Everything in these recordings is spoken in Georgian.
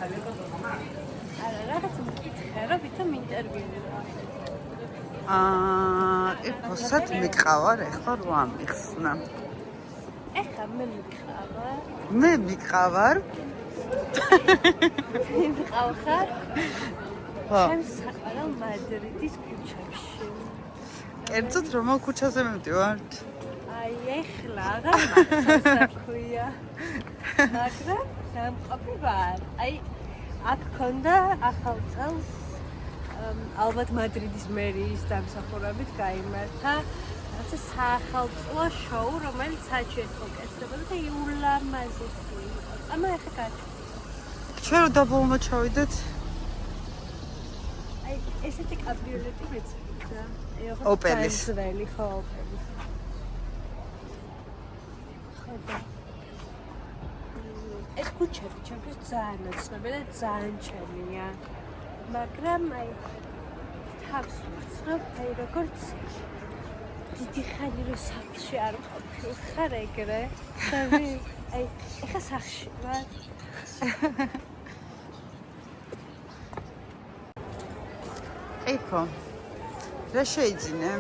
არა, რაღაც მკითხე, რა ვითომ ინტერვიუ რა. ეხოსაც მიყავარ, ეხლა რო ამიხსნა. ეხლა მე მიყავარ. მე მიყავარ. მე მიყავხარ. ხო. ჩემს საყვარელ მადრიდის ქუჩებში. კერძოდ რომელ ქუჩაზე მივდივართ? აი ეხლა აღარ მახსოვს რა ქვია. მაგრამ სამყოფი ვარ. აი აქ ქონდა ახალ წელს ალბათ მადრიდის მერიის დამსახურებით გაიმართა რაღაცა საახალწლო შოუ, რომელიც საჩვენო კეთდებოდა და ულამაზესი იყო. ამა ეხლა გაჩვენე. ჩვენ რო დაბოლმა ჩავიდეთ. აი ესეთი კაბრიოლეტი მეცედა. ოპელის. ძველი ხო ოპელის. ხოდა ეს ქუჩები ჩემთვის ძალიან ნაცნობია და ძალიან ჩემია. მაგრამ აი თავს ვცნობ აი როგორც დიდი ხანი რო სახლში არ ყოფილხარ ეგრე ხები აი ეხა სახლში ვარ ეხო რა შეიძინე?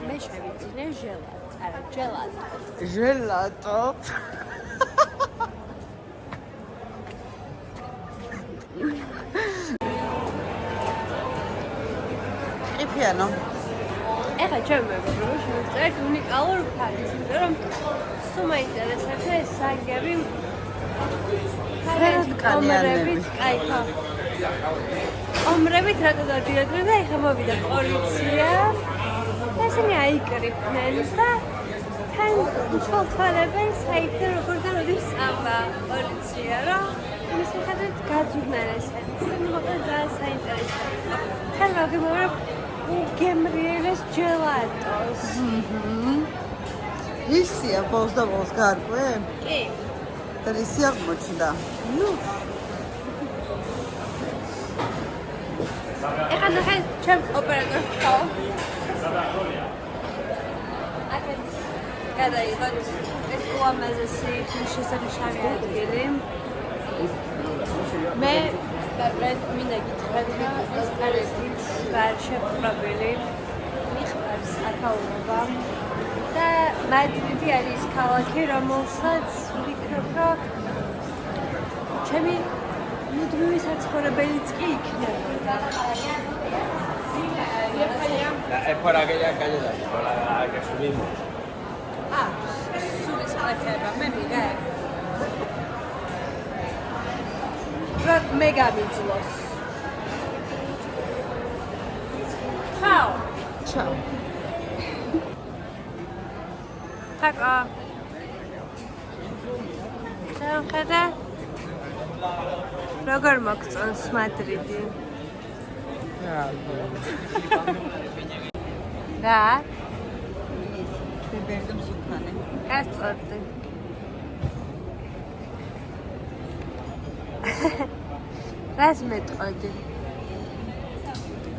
მე შევიძინე ჟელატო. ჟელატო ყიფიანო ეხლა ჩვენ მეგობრებო შევწერთ უნიკალურ ფაქტს, რომ სულ მაინტერესებს ეს სანგები კალიანებით. კაი, ომრებით რატო დადიოდნენ და ეხლა მოვიდა პოლიცია. ესენი აიკრიფნენ და თან უცხოთვალებენ საერთო როგორ და როდის სწავლა პოლიცია, რომ იმის მიხედვით გაძვირდნენ ესენი. მოკლედ ძალიან საინტერესოა. თან მოგიმოვებ უგემრიელეს ჟელატოს. ისია ბოლოს და ბოლოს გარკვე? კი. და ისი აღმოჩნდა? ნუ. ეხლა ნახე ჩემ ოპერატორს ხავ. აქეთ გადაიღოთ ეს უამაზესი შესანიშნავი ადგილი. მე მინდა გითხრათ ეს კარეთით ვარ შეფრობილი. მიყვარს აქაურობა. და მადრიდი არის ქალაქი, რომელსაც ვფიქრობ, რომ ჩემი მუდმივი საცხოვრებელიც კი იქნებოდა. Es por aquella calle de ahí, por la que subimos. სულის ყლექება, მე მიგე. მე გამიძლოს. Ciao. Ciao. Taka. ხედა როგორ მოგწონს მადრიდი? რა? ბერდემ სულთანი. გასწორდი. რას მეტყოდი?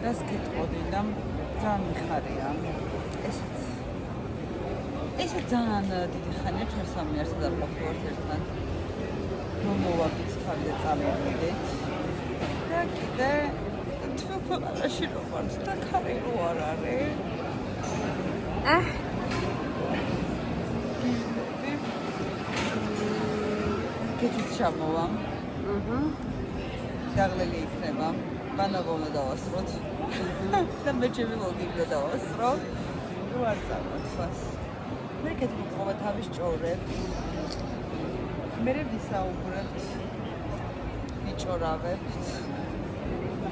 რას გეტყოდი და ძალიან მიხარია. ეს ძალიან დიდი ხანია ჩვენ სამი არსად არ ყოფილვართ ერთად. რომ მოვაგით ხარ და წამოვიდეთ. და კიდე თუ ქვეყანაში რო ვართ და ქარი რო არ არის. კეთილ ჩამოვამ. დაღლილი იქნება. ბანაბონა დავასროთ. და მე ჩემი ლოგიკა დავასრო. რო არ წამოწვას. მე კეთილობა თავის ჭორებს. მე ვისაუბრებთ. ვიჭორავებთ.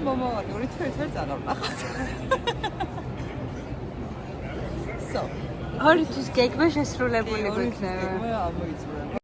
მომავალი ორი თვე წანავნახოთ. ორი თვის გეგმა შესრულებული გვექნება. მე ამოიწურა.